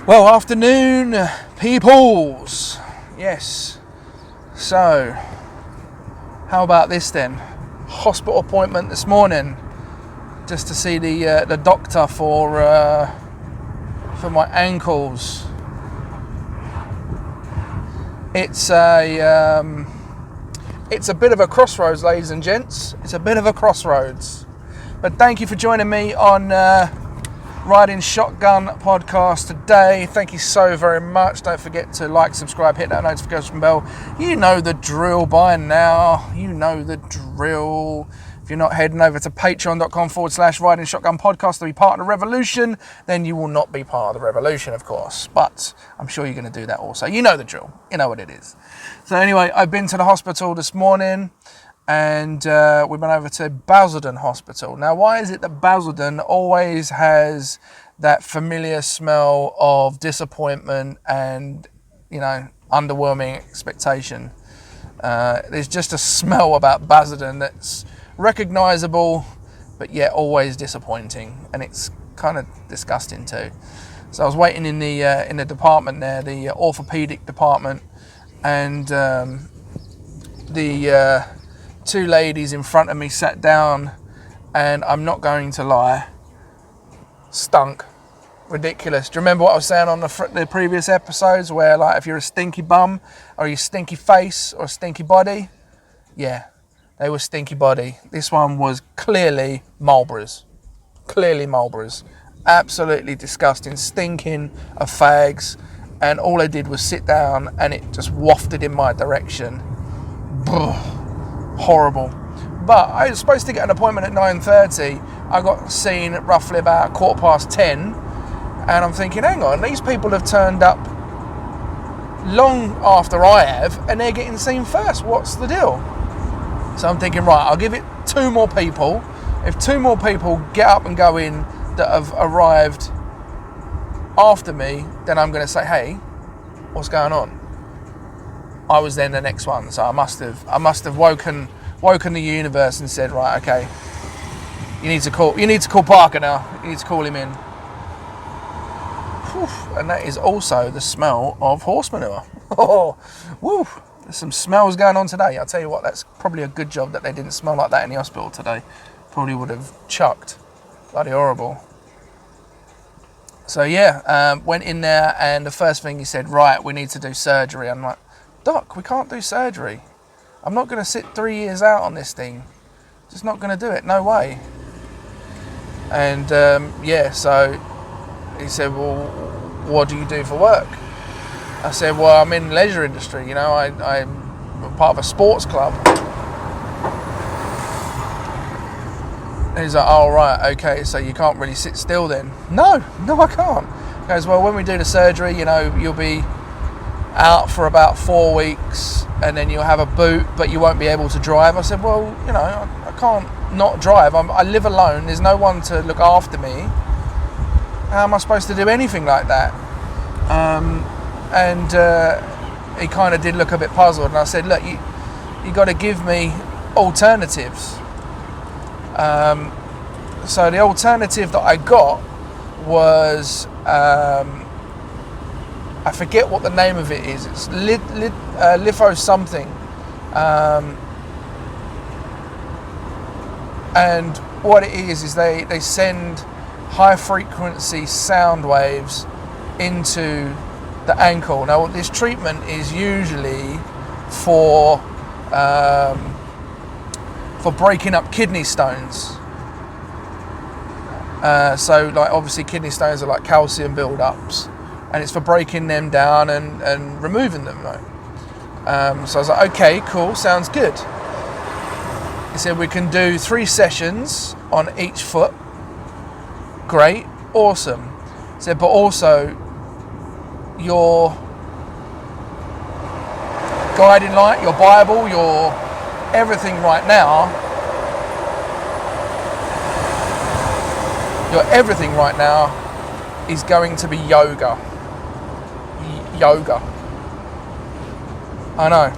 Well, afternoon, peoples. Yes. So, how about this then? Hospital appointment this morning, just to see the doctor for my ankles. It's a bit of a crossroads, ladies and gents. It's a bit of a crossroads. But thank you for joining me on Riding Shotgun podcast today. Thank you so very much. Don't forget to like, subscribe, hit that notification bell. You know the drill by now. You know the drill. If you're not heading over to patreon.com/Riding Shotgun podcast to be part of the revolution, then you will not be part of the revolution, of course. But I'm sure you're going to do that also. You know the drill. You know what it is. So anyway, I've been to the hospital this morning. And we've been over to Basildon Hospital. Now, why is it that Basildon always has that familiar smell of disappointment and, underwhelming expectation? There's just a smell about Basildon that's recognisable, but yet always disappointing, and it's kind of disgusting too. So I was waiting in the department there, the orthopaedic department, and the two ladies in front of me sat down, and I'm not going to lie, stunk. Ridiculous. Do you remember what I was saying on the previous episodes where, like, if you're a stinky bum or you stinky face or a stinky body? Yeah, they were stinky body. This one was clearly Marlboroughs. Clearly Marlboroughs. Absolutely disgusting, stinking of fags, and all I did was sit down and it just wafted in my direction. Horrible. But I was supposed to get an appointment at 9:30. I got seen at roughly about 10:15, and I'm thinking, hang on, these people have turned up long after I have, and they're getting seen first. What's the deal? So I'm thinking, right, I'll give it two more people. If two more people get up and go in that have arrived after me, then I'm going to say, hey, what's going on? I was then the next one, so I must have woken the universe and said, right, okay, you need to call Parker now. You need to call him in. Whew. And that is also the smell of horse manure. Oh, woo! There's some smells going on today. I'll tell you what, that's probably a good job that they didn't smell like that in the hospital today. Probably would have chucked. Bloody horrible. So yeah, went in there, and the first thing he said, right, we need to do surgery. I'm like, Doc, we can't do surgery. I'm not going to sit 3 years out on this thing. Just not going to do it. No way. And so he said, well, what do you do for work? I said, well, I'm in the leisure industry. I'm part of a sports club. And he's like, oh, right, okay, so you can't really sit still then? No, I can't. He goes, well, when we do the surgery, you'll be out for about 4 weeks, and then you'll have a boot, but you won't be able to drive. I said, well, I can't not drive. I live alone. There's no one to look after me. How am I supposed to do anything like that? He kind of did look a bit puzzled, and I said, look, you got to give me alternatives. So the alternative that I got was I forget what the name of it is. It's litho something. And what it is they send high frequency sound waves into the ankle. Now, this treatment is usually for breaking up kidney stones. So, like, obviously kidney stones are like calcium build-ups, and it's for breaking them down and removing them. So I was like, okay, cool, sounds good. He said, we can do 3 sessions on each foot. Great, awesome. He said, but also your guiding light, your Bible, your everything right now, is going to be yoga. Yoga. I know.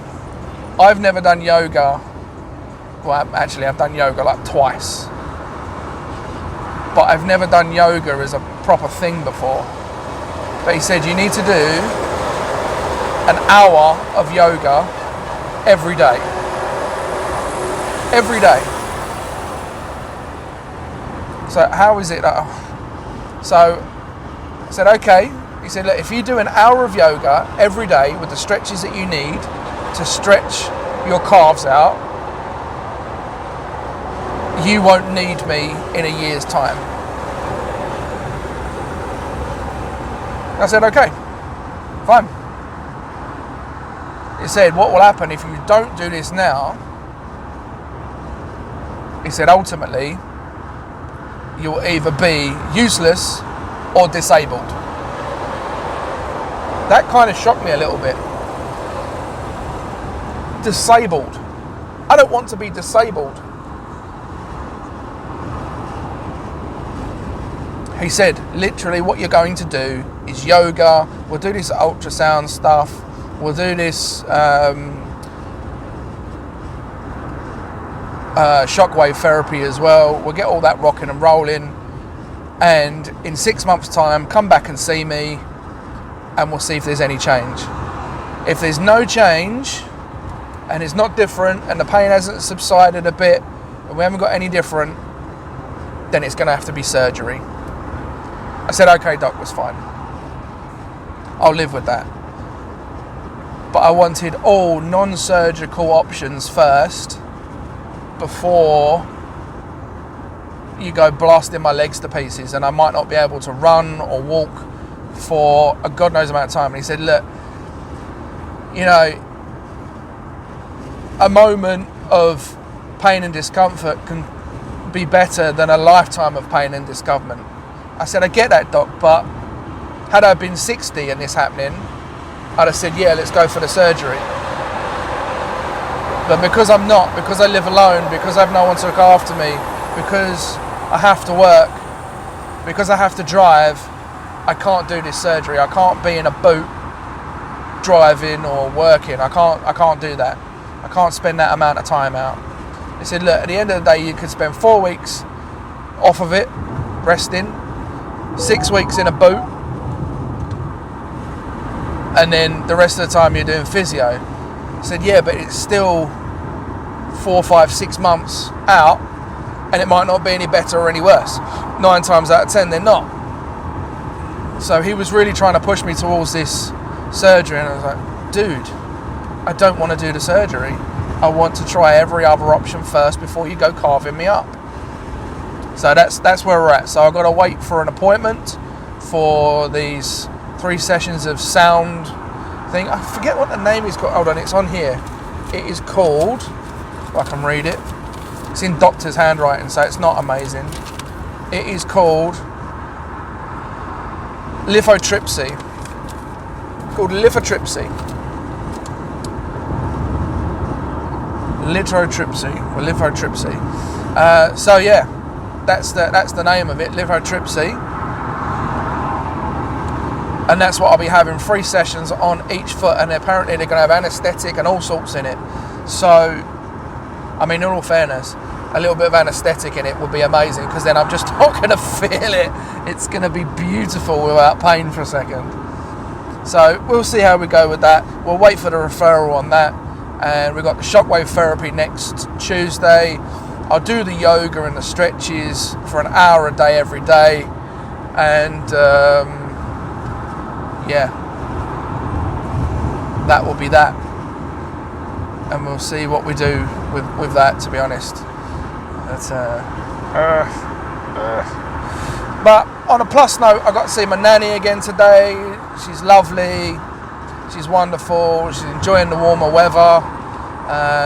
I've never done yoga. Well, actually, I've done yoga like twice. But I've never done yoga as a proper thing before. But he said you need to do an hour of yoga every day. Every day. So how is it? So I said, okay. He said, look, if you do an hour of yoga every day with the stretches that you need to stretch your calves out, you won't need me in a year's time. I said, okay, fine. He said, what will happen if you don't do this now? He said, ultimately, you'll either be useless or disabled. That kind of shocked me a little bit. Disabled. I don't want to be disabled. He said, literally what you're going to do is yoga, we'll do this ultrasound stuff, we'll do this shockwave therapy as well, we'll get all that rocking and rolling, and in 6 months' time, come back and see me, and we'll see if there's any change. If there's no change, and it's not different, and the pain hasn't subsided a bit, and we haven't got any different, then it's going to have to be surgery. I said, okay, doc, that's fine. I'll live with that. But I wanted all non-surgical options first before you go blasting my legs to pieces and I might not be able to run or walk for a God knows amount of time. And he said, look, you know, a moment of pain and discomfort can be better than a lifetime of pain and discomfort. I said, I get that, doc, but had I been 60 and this happening, I'd have said, yeah, let's go for the surgery. But because I'm not, because I live alone, because I have no one to look after me, because I have to work, because I have to drive, I can't do this surgery. I can't be in a boot driving or working. I can't do that. I can't spend that amount of time out. They said, look, at the end of the day, you could spend 4 weeks off of it, resting, 6 weeks in a boot, and then the rest of the time you're doing physio. I said, yeah, but it's still 4, 5, 6 months out, and it might not be any better or any worse. 9 times out of 10, they're not. So he was really trying to push me towards this surgery, and I was like, dude, I don't want to do the surgery. I want to try every other option first before you go carving me up. So that's where we're at. So I've got to wait for an appointment for these 3 sessions of sound thing. I forget what the name is called. Hold on, it's on here. It is called, if I can read it, it's in doctor's handwriting, so it's not amazing. It is called lithotripsy. Called lithotripsy. Lithotripsy. So yeah. That's the name of it, lithotripsy, and that's what I'll be having 3 sessions on each foot, and apparently they're going to have anaesthetic and all sorts in it. So, I mean, in all fairness, a little bit of anaesthetic in it would be amazing, because then I'm just not going to feel it. It's going to be beautiful without pain for a second. So we'll see how we go with that. We'll wait for the referral on that, and we've got the shockwave therapy next Tuesday. I'll do the yoga and the stretches for an hour a day every day, and yeah, that will be that, and we'll see what we do with that, to be honest. But on a plus note, I got to see my nanny again today. She's lovely, she's wonderful, she's enjoying the warmer weather.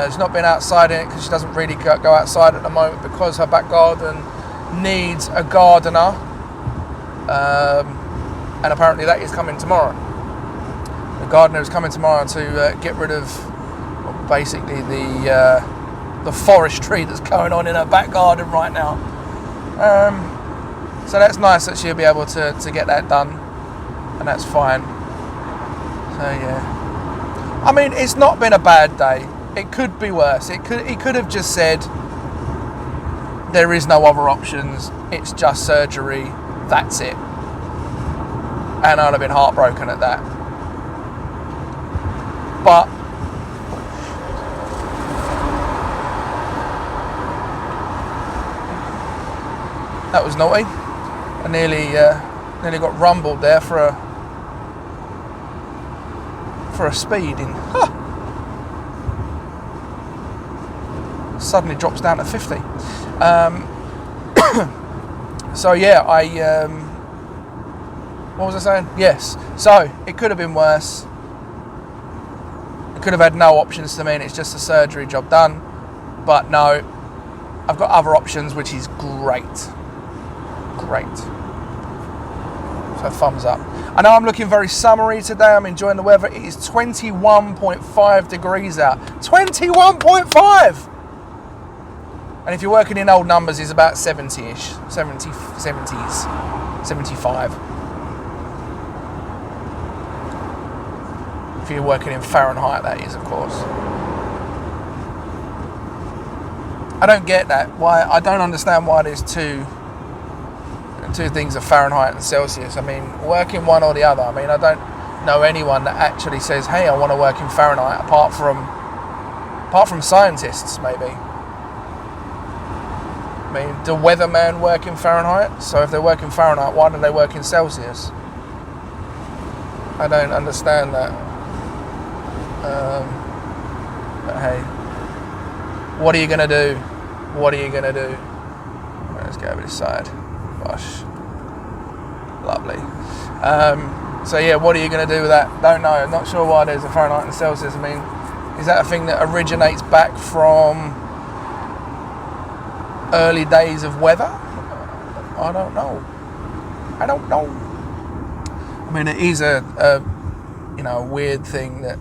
She's not been outside in it because she doesn't really go outside at the moment because her back garden needs a gardener, and apparently that is coming tomorrow. The gardener is coming tomorrow to get rid of basically the forestry that's going on in her back garden right now. So that's nice that she'll be able to get that done, and that's fine. So yeah, I mean, it's not been a bad day. It could be worse. He could have just said there is no other options. It's just surgery. That's it. and I'd have been heartbroken at that. But that was naughty. I nearly got rumbled there for a speeding. Suddenly drops down to 50. So yeah, what was I saying? Yes. So it could have been worse. It could have had no options to me, and it's just a surgery job done. But no, I've got other options, which is great. Great. So thumbs up. I know I'm looking very summery today. I'm enjoying the weather. It is 21.5 degrees out. 21.5! And if you're working in old numbers, it's about 70-ish. 70s. 75. If you're working in Fahrenheit, that is, of course. I don't get that. Why? I don't understand why there's two things of Fahrenheit and Celsius. I mean, work in one or the other. I mean, I don't know anyone that actually says, hey, I want to work in Fahrenheit, apart from scientists, maybe. I mean, do weathermen work in Fahrenheit? So if they work in Fahrenheit, why do they work in Celsius? I don't understand that. But hey, what are you going to do? What are you going to do? Let's go over this side. Gosh. Lovely. So yeah, what are you going to do with that? Don't know. I'm not sure why there's a Fahrenheit and Celsius. I mean, is that a thing that originates back from early days of weather? I don't know. I mean, it is a weird thing that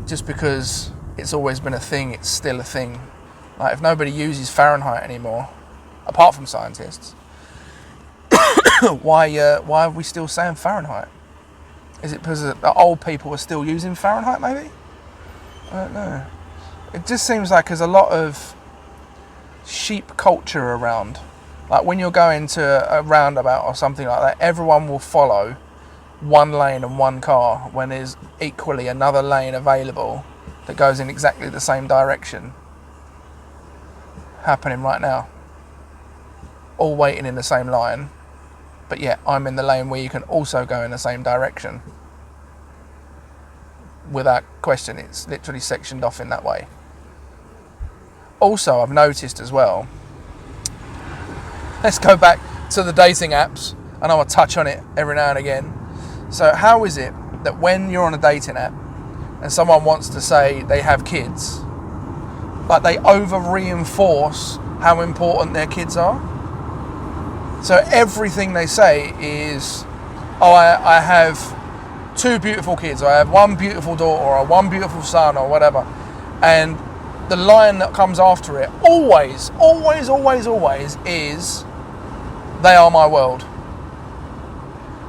just because it's always been a thing, it's still a thing. Like, if nobody uses Fahrenheit anymore, apart from scientists, why are we still saying Fahrenheit? Is it because the old people are still using Fahrenheit, maybe? I don't know. It just seems like there's a lot of sheep culture around. Like, when you're going to a roundabout or something like that, everyone will follow one lane and one car when there's equally another lane available that goes in exactly the same direction. Happening right now. All waiting in the same line, but yeah, I'm in the lane where you can also go in the same direction. Without question, it's literally sectioned off in that way. Also, I've noticed as well, let's go back to the dating apps. I know I touch on it every now and again. So how is it that when you're on a dating app and someone wants to say they have kids, like, they over reinforce how important their kids are? So everything they say is, oh, I have 2 beautiful kids, or I have 1 beautiful daughter, or 1 beautiful son, or whatever. And the line that comes after it always is, they are my world.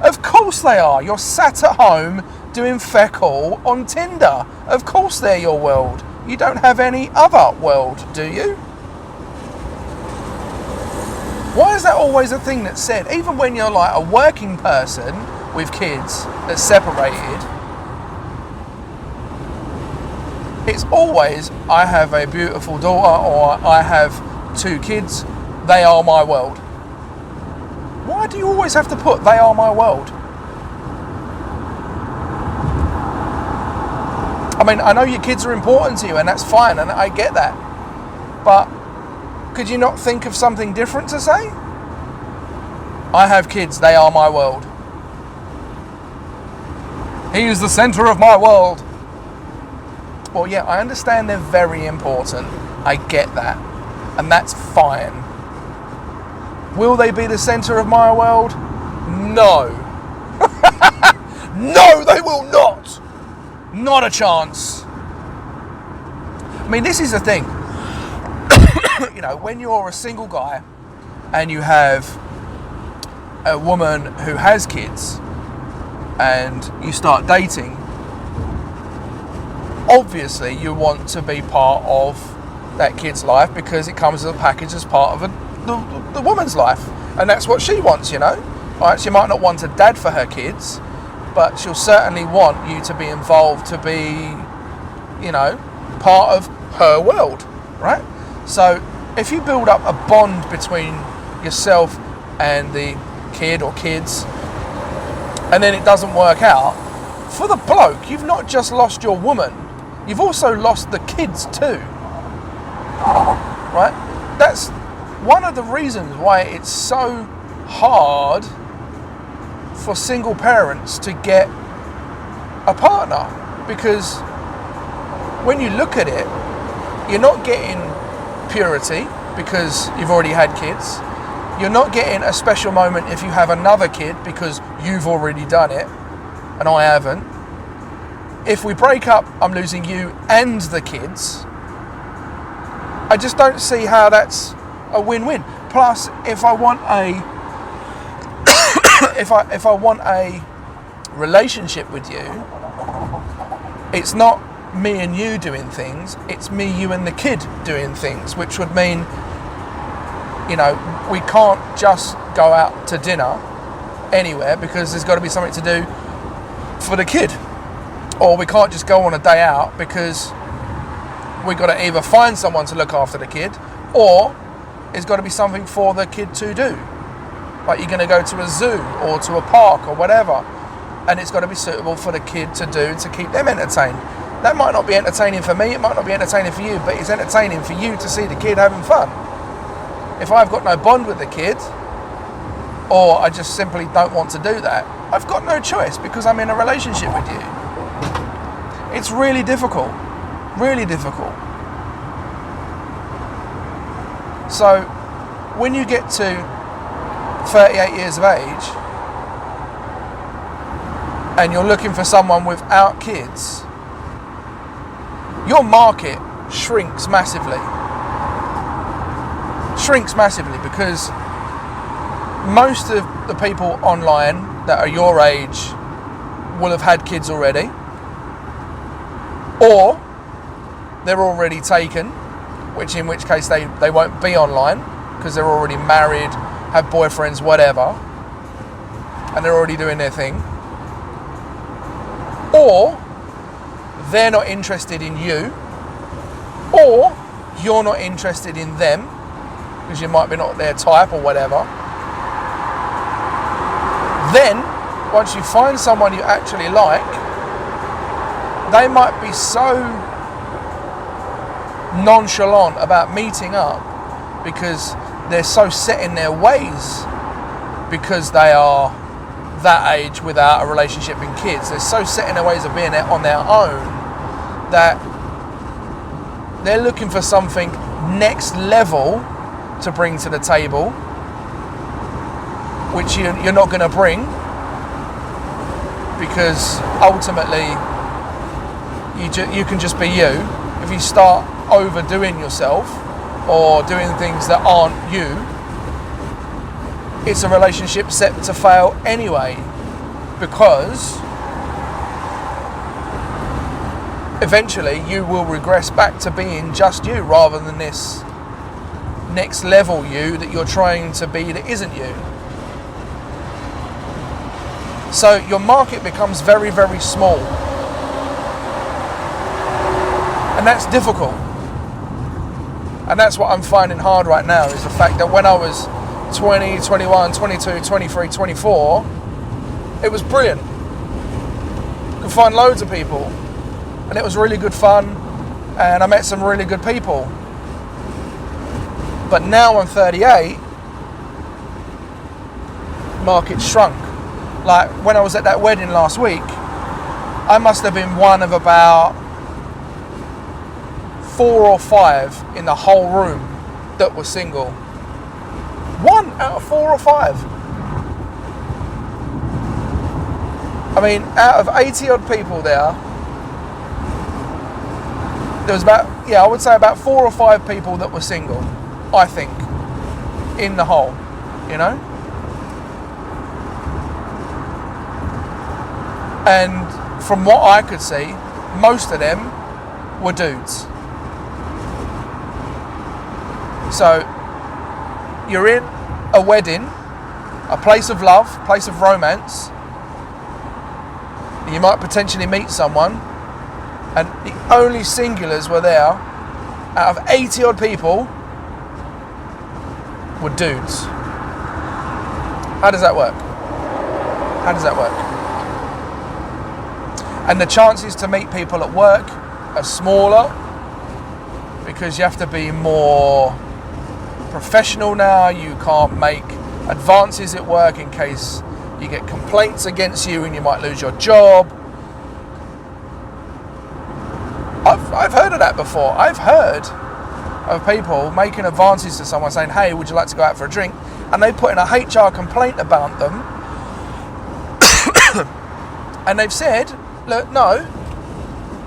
Of course they are. You're sat at home doing feckle on Tinder. Of course they're your world. You don't have any other world, do you? Why is that always a thing that's said? Even when you're like a working person with kids that's separated, it's always, I have a beautiful daughter, or I have 2 kids, they are my world. Why do you always have to put, they are my world? I mean, I know your kids are important to you, and that's fine, and I get that. But could you not think of something different to say? I have kids, they are my world. He is the centre of my world. Well, yeah, I understand they're very important. I get that. And that's fine. Will they be the centre of my world? No. No, they will not. Not a chance. I mean, this is the thing. You know, when you're a single guy and you have a woman who has kids and you start dating, obviously you want to be part of that kid's life because it comes as a package as part of the woman's life, and that's what she wants, you know. Right? She might not want a dad for her kids, but she'll certainly want you to be involved, to be, part of her world, right? So if you build up a bond between yourself and the kid or kids, and then it doesn't work out, for the bloke, you've not just lost your woman, you've also lost the kids too, right? That's one of the reasons why it's so hard for single parents to get a partner, because when you look at it, you're not getting purity because you've already had kids. You're not getting a special moment if you have another kid because you've already done it and I haven't. If we break up, I'm losing you and the kids. I just don't see how that's a win-win. Plus, if I want a if I want a relationship with you, it's not me and you doing things, it's me, you and the kid doing things, which would mean, we can't just go out to dinner anywhere because there's got to be something to do for the kid. Or we can't just go on a day out because we've got to either find someone to look after the kid, or there's got to be something for the kid to do. Like you're going to go to a zoo or to a park or whatever, and it's got to be suitable for the kid to do to keep them entertained. That might not be entertaining for me, it might not be entertaining for you, but it's entertaining for you to see the kid having fun. If I've got no bond with the kid, or I just simply don't want to do that, I've got no choice because I'm in a relationship with you. It's really difficult, really difficult. So when you get to 38 years of age and you're looking for someone without kids, your market shrinks massively. Because most of the people online that are your age will have had kids already, or they're already taken, in which case they won't be online because they're already married, have boyfriends, whatever, and they're already doing their thing. Or they're not interested in you, or you're not interested in them because you might be not their type or whatever. Then, once you find someone you actually like, they might be so nonchalant about meeting up because they're so set in their ways, because they are that age without a relationship and kids. They're so set in their ways of being on their own that they're looking for something next level to bring to the table, which you're not going to bring, because ultimately you can just be you. If you start overdoing yourself or doing things that aren't you, it's a relationship set to fail anyway, because eventually you will regress back to being just you rather than this next level you that you're trying to be that isn't you. So your market becomes very, very small. And that's difficult. And that's what I'm finding hard right now, is the fact that when I was 20, 21, 22, 23, 24, it was brilliant. Could find loads of people. And it was really good fun. And I met some really good people. But now I'm 38, market shrunk. Like when I was at that wedding last week, I must have been one of about 4 or 5 in the whole room that was single. 1 out of 4 or 5. I mean, out of 80 odd people there was I would say about 4 or 5 people that were single, I think, in the whole, And from what I could see, most of them were dudes. So you're in a wedding a place of love, place of romance. You might potentially meet someone, and the only singulars were there out of 80 odd people were dudes. How does that work? How does that work? And the chances to meet people at work are smaller because you have to be more professional now. You can't make advances at work in case you get complaints against you and you might lose your job. I've heard of that before. I've heard of people making advances to someone saying, hey, would you like to go out for a drink? And they put in a HR complaint about them. And they've said, look, no,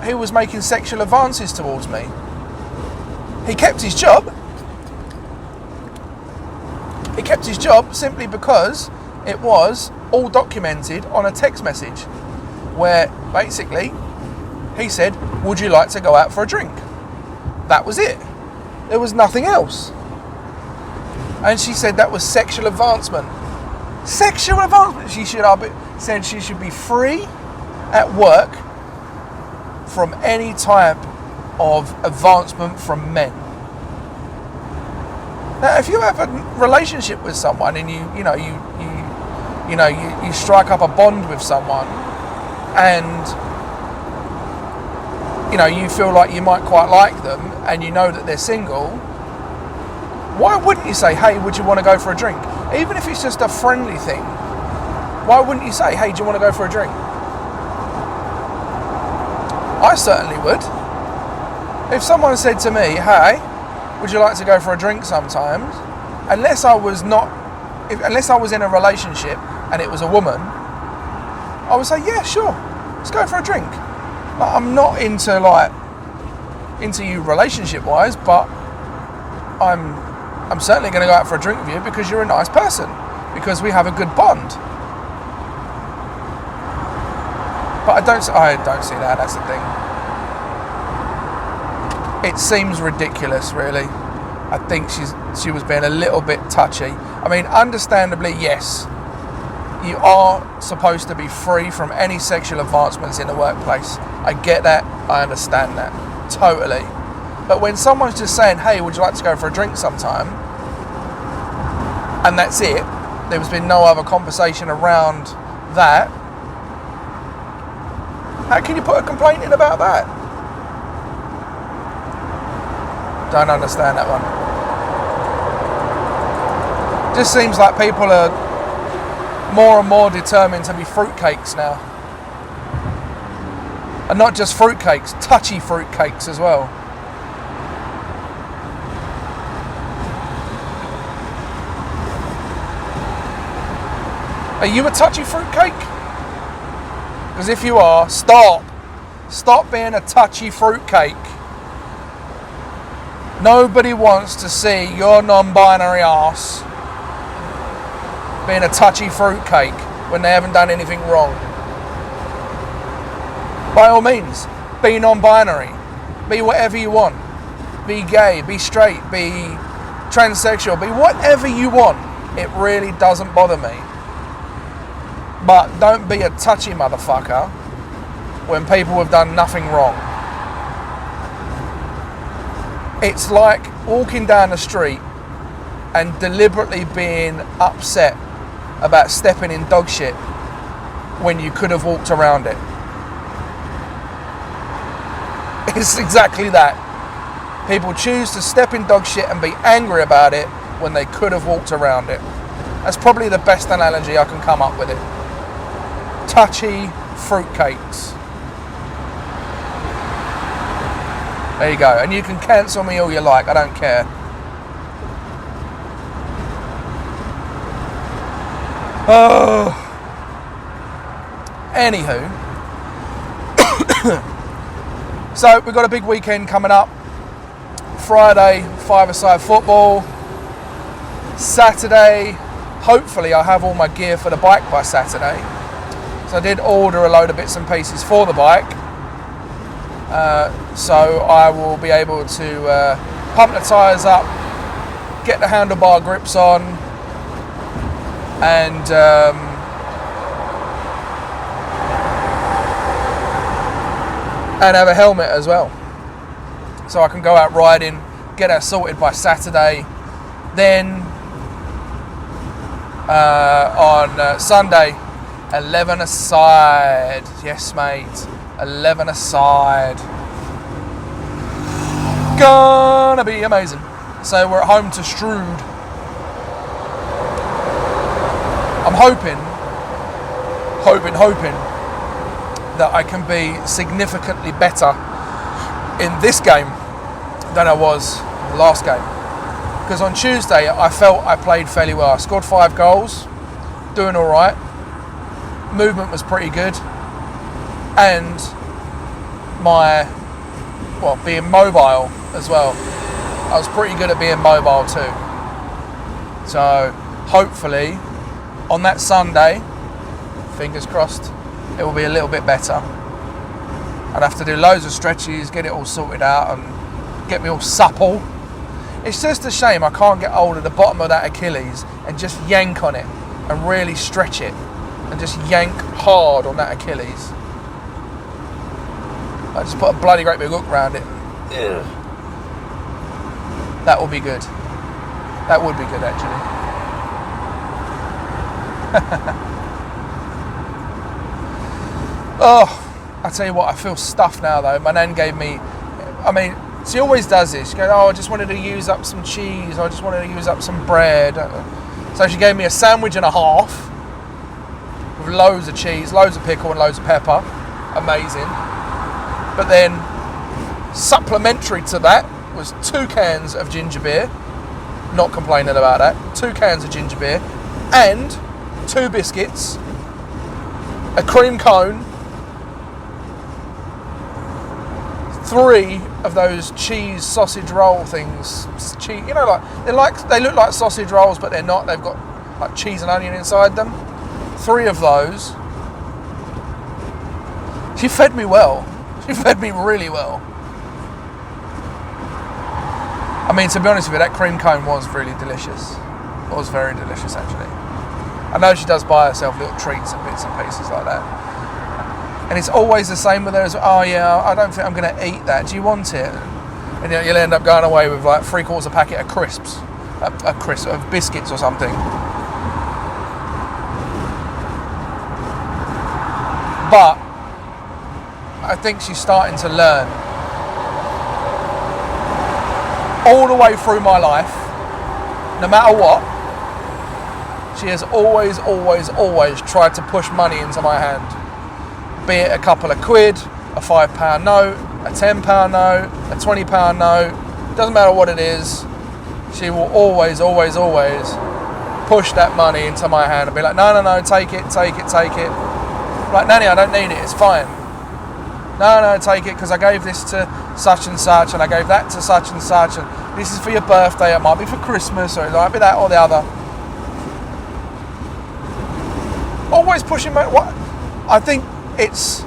he was making sexual advances towards me. He kept his job. He kept his job simply because it was all documented on a text message where basically he said, would you like to go out for a drink? That was it. There was nothing else. And she said that was sexual advancement. Sexual advancement. She said she should be free at work from any type of advancement from men. Now, if you have a relationship with someone and you strike up a bond with someone, and you feel like you might quite like them, and you know that they're single, why wouldn't you say, hey, would you want to go for a drink? Even if it's just a friendly thing, why wouldn't you say, hey, do you want to go for a drink? I certainly would. If someone said to me, hey, would you like to go for a drink sometimes? Unless I was in a relationship and it was a woman, I would say, yeah, sure, let's go for a drink. Like, I'm not into you relationship wise, but I'm certainly going to go out for a drink with you because you're a nice person, because we have a good bond. But I don't see that. That's the thing. It seems ridiculous, really. I think she was being a little bit touchy. I mean, understandably, yes, you are supposed to be free from any sexual advancements in the workplace. I get that. I understand that. Totally. But when someone's just saying, hey, would you like to go for a drink sometime? And that's it. There's been no other conversation around that. How can you put a complaint in about that? Don't understand that one. Just seems like people are more and more determined to be fruitcakes now. And not just fruitcakes, touchy fruitcakes as well. Are you a touchy fruitcake? Because if you are, stop. Stop being a touchy fruitcake. Nobody wants to see your non-binary ass being a touchy fruitcake when they haven't done anything wrong. By all means, be non-binary. Be whatever you want. Be gay, be straight, be transsexual, be whatever you want. It really doesn't bother me. But don't be a touchy motherfucker when people have done nothing wrong. It's like walking down the street and deliberately being upset about stepping in dog shit when you could have walked around it. It's exactly that. People choose to step in dog shit and be angry about it when they could have walked around it. That's probably the best analogy I can come up with it. Touchy fruitcakes. There you go. And you can cancel me all you like. I don't care. Oh. Anywho. So we've got a big weekend coming up. Friday, five-a-side football. Saturday, hopefully I'll have all my gear for the bike by Saturday. So I did order a load of bits and pieces for the bike. So I will be able to pump the tyres up, get the handlebar grips on, and have a helmet as well, so I can go out riding, get that sorted by Saturday. Then on Sunday, 11 aside. Yes, mate, 11 aside. Gonna be amazing. So we're at home to Strood. I'm hoping that I can be significantly better in this game than I was in the last game. Because on Tuesday, I felt I played fairly well. I scored 5 goals, doing all right. Movement was pretty good. And being mobile as well. I was pretty good at being mobile too. So hopefully on that Sunday, fingers crossed, it will be a little bit better. I'd have to do loads of stretches, get it all sorted out and get me all supple. It's just a shame I can't get hold of the bottom of that Achilles and just yank on it and really stretch it and just yank hard on that Achilles. I just put a bloody great big hook around it. Ugh. That would be good. That would be good, actually. Oh, I tell you what, I feel stuffed now though. My nan gave me, she always does this. She goes, I just wanted to use up some cheese. I just wanted to use up some bread. So she gave me a sandwich and a half with loads of cheese, loads of pickle and loads of pepper. Amazing. But then supplementary to that was 2 cans of ginger beer. Not complaining about that. 2 cans of ginger beer and 2 biscuits, a cream cone, 3 of those cheese sausage roll things. Cheese, they look like sausage rolls, but they're not. They've got like cheese and onion inside them. 3 of those. She fed me well. She fed me really well. To be honest with you, that cream cone was really delicious. It was very delicious, actually. I know she does buy herself little treats and bits and pieces like that. And it's always the same with her as, oh yeah, I don't think I'm going to eat that. Do you want it? And you'll end up going away with like 3/4 packet of crisps. Of biscuits or something. But I think she's starting to learn. All the way through my life, no matter what, she has always tried to push money into my hand. Be it a couple of quid, a £5 note, a £10 note, a £20 note, doesn't matter what it is, she will always push that money into my hand and be like, no, take it. Like, Nanny, I don't need it, it's fine. No, take it, because I gave this to such and such, and I gave that to such and such, and this is for your birthday, it might be for Christmas, or it might be that or the other. Always pushing back. What? I think it's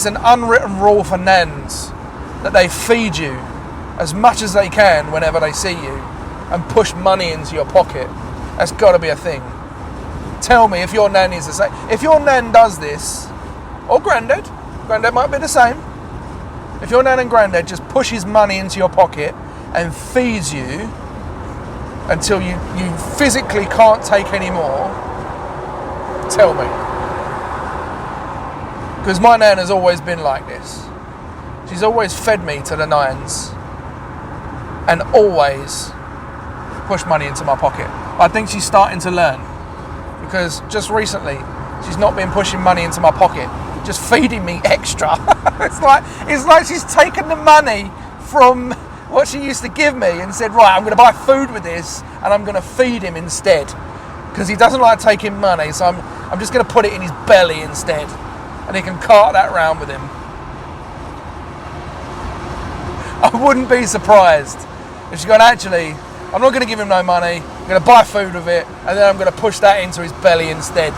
an unwritten rule for nans that they feed you as much as they can whenever they see you and push money into your pocket. That's got to be a thing. Tell me if your nan is the same. If your nan does this, or granddad might be the same. If your nan and granddad just pushes money into your pocket and feeds you until you physically can't take any more, tell me. Because my nan has always been like this. She's always fed me to the nines and always pushed money into my pocket. I think she's starting to learn, because just recently she's not been pushing money into my pocket, just feeding me extra. It's like she's taken the money from what she used to give me and said, right, I'm going to buy food with this and I'm going to feed him instead, because he doesn't like taking money, so I'm just going to put it in his belly instead, and he can cart that round with him. I wouldn't be surprised if she's going, actually, I'm not going to give him no money, I'm going to buy food with it, and then I'm going to push that into his belly instead.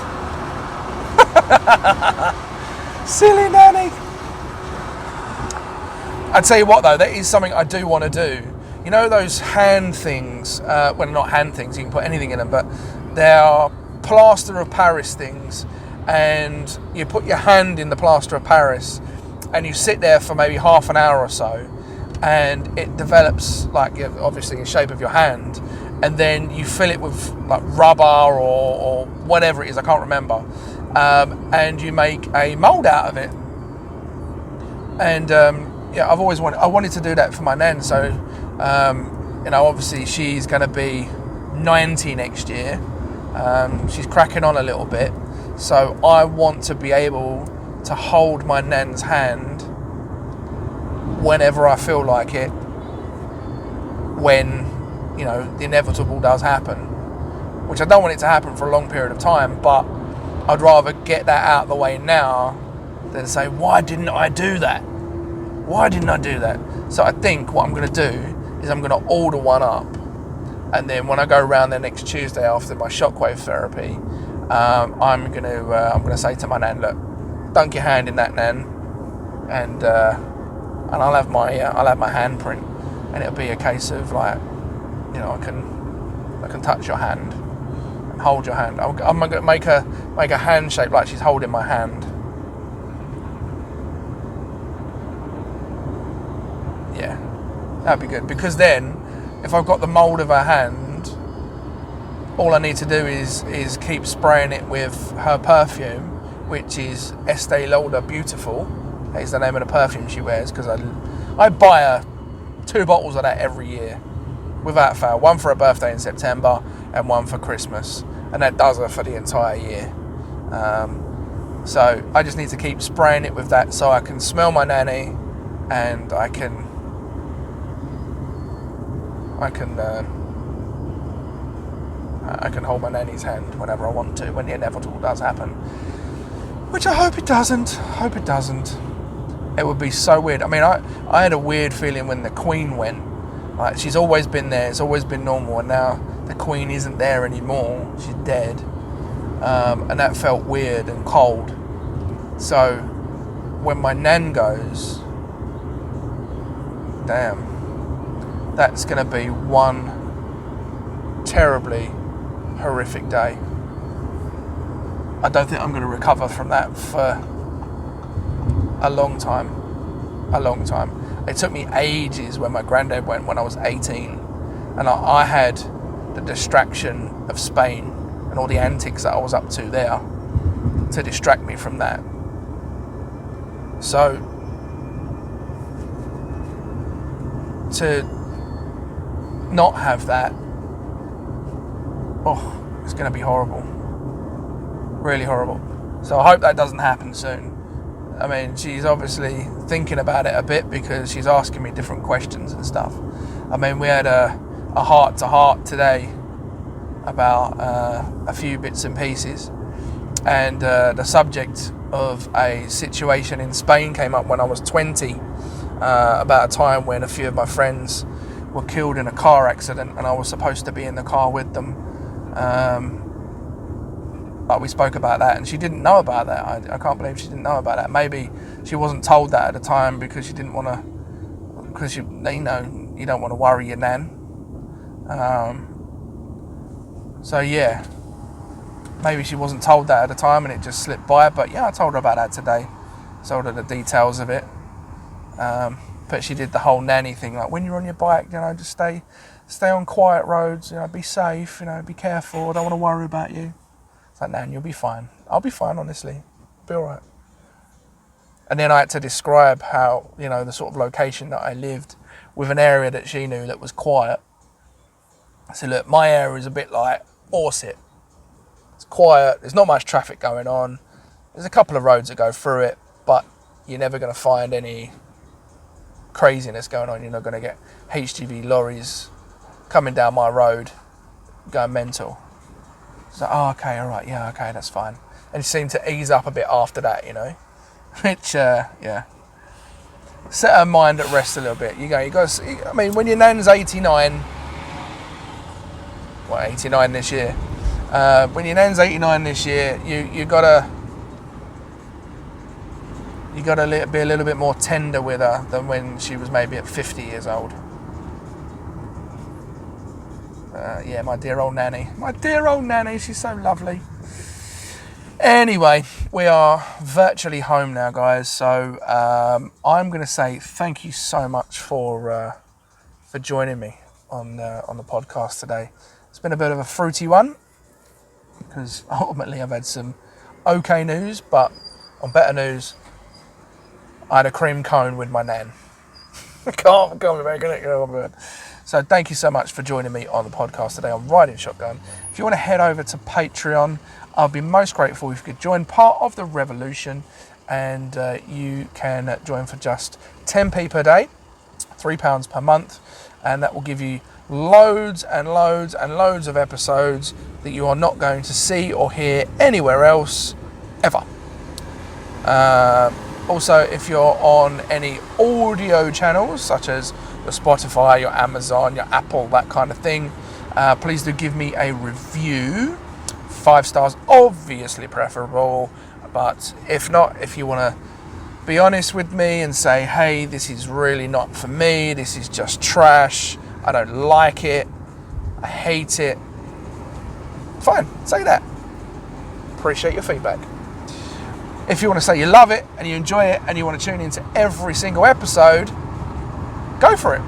Silly nanny. I tell you what though, that is something I do want to do. You know those hand things, well, not hand things, you can put anything in them, but they are plaster of Paris things, and you put your hand in the plaster of Paris, and you sit there for maybe half an hour or so, and it develops like obviously in shape of your hand, and then you fill it with like rubber or whatever it is, I can't remember, and you make a mould out of it. And I've always wanted to do that for my nan. So obviously she's going to be 90 next year. She's cracking on a little bit, so I want to be able to hold my nan's hand whenever I feel like it, when the inevitable does happen, which I don't want it to happen for a long period of time, but I'd rather get that out of the way now than say, why didn't I do that? So I think what I'm going to do is I'm going to order one up, and then when I go around there next Tuesday after my shockwave therapy, I'm going to say to my nan, look, dunk your hand in that, nan, and I'll have my handprint, and it'll be a case of like, I can touch your hand and hold your hand. I'm going to make a hand shape like she's holding my hand. Yeah, that'd be good, because then if I've got the mould of her hand, all I need to do is keep spraying it with her perfume, which is Estee Lauder Beautiful. That is the name of the perfume she wears, because I buy her 2 bottles of that every year, without fail. One for her birthday in September and one for Christmas, and that does her for the entire year. So I just need to keep spraying it with that, so I can smell my nanny, and I can hold my nanny's hand whenever I want to, when the inevitable does happen. Which I hope it doesn't. It would be so weird. I mean, I had a weird feeling when the Queen went. Like, she's always been there, it's always been normal, and now the Queen isn't there anymore. She's dead. And that felt weird and cold. So when my nan goes, damn, that's going to be one terribly horrific day. I don't think I'm going to recover from that for a long time. It took me ages when my granddad went when I was 18, and I had the distraction of Spain and all the antics that I was up to there to distract me from that. So to not have that, it's going to be horrible, really horrible. So I hope that doesn't happen soon. I mean, she's obviously thinking about it a bit, because she's asking me different questions and stuff. I mean, we had a heart-to-heart today about a few bits and pieces, and the subject of a situation in Spain came up when I was 20, about a time when a few of my friends were killed in a car accident, and I was supposed to be in the car with them. But we spoke about that, and she didn't know about that. I can't believe she didn't know about that. Maybe she wasn't told that at the time because she didn't want to, because you don't want to worry your nan. So yeah, maybe she wasn't told that at the time and it just slipped by. But yeah, I told her about that today. Told her the details of it. But she did the whole nanny thing, like, when you're on your bike, just stay on quiet roads, be safe, be careful. I don't want to worry about you. It's like, nan, you'll be fine. I'll be fine, honestly. I'll be all right. And then I had to describe how, the sort of location that I lived with an area that she knew that was quiet. I said, look, my area is a bit like Orsett. It's quiet. There's not much traffic going on. There's a couple of roads that go through it, but you're never going to find any craziness going on. You're not going to get HGV lorries coming down my road going mental. So, okay, all right, yeah, okay, that's fine. And she seemed to ease up a bit after that, which, yeah, set her mind at rest a little bit. You got to see, I mean, when your nan's 89, 89 this year, when your nan's 89 this year, you gotta be a little bit more tender with her than when she was maybe at 50 years old. Yeah, my dear old nanny. My dear old nanny, she's so lovely. Anyway, we are virtually home now, guys. So I'm going to say thank you so much for joining me on the podcast today. It's been a bit of a fruity one because ultimately I've had some okay news, but on better news, I had a cream cone with my nan. Can't be making it. So thank you so much for joining me on the podcast today on Riding Shotgun. If you want to head over to Patreon, I'll be most grateful if you could join part of the revolution, and you can join for just 10p per day, £3 per month, and that will give you loads and loads and loads of episodes that you are not going to see or hear anywhere else ever. Also, if you're on any audio channels such as your Spotify, your Amazon, your Apple, that kind of thing, please do give me a review. 5 stars, obviously preferable, but if not, if you want to be honest with me and say, hey, this is really not for me, this is just trash, I don't like it, I hate it, fine, say that. Appreciate your feedback. If you want to say you love it and you enjoy it and you want to tune into every single episode, go for it.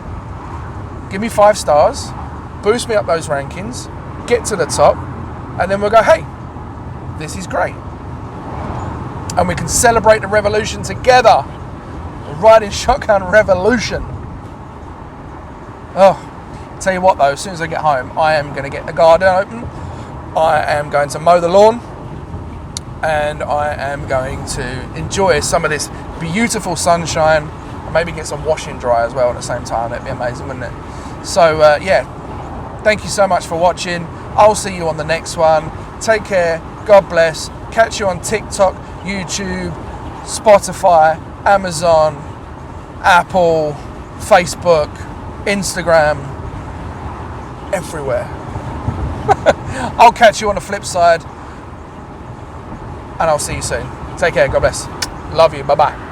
Give me 5 stars, boost me up those rankings, get to the top, and then we'll go, hey, this is great. And we can celebrate the revolution together. The Riding Shotgun revolution. Oh, tell you what though, as soon as I get home, I am going to get the garden open. I am going to mow the lawn. And I am going to enjoy some of this beautiful sunshine. And maybe get some washing dry as well at the same time. That'd be amazing, wouldn't it? So, yeah. Thank you so much for watching. I'll see you on the next one. Take care. God bless. Catch you on TikTok, YouTube, Spotify, Amazon, Apple, Facebook, Instagram, everywhere. I'll catch you on the flip side, and I'll see you soon. Take care. God bless. Love you. Bye-bye.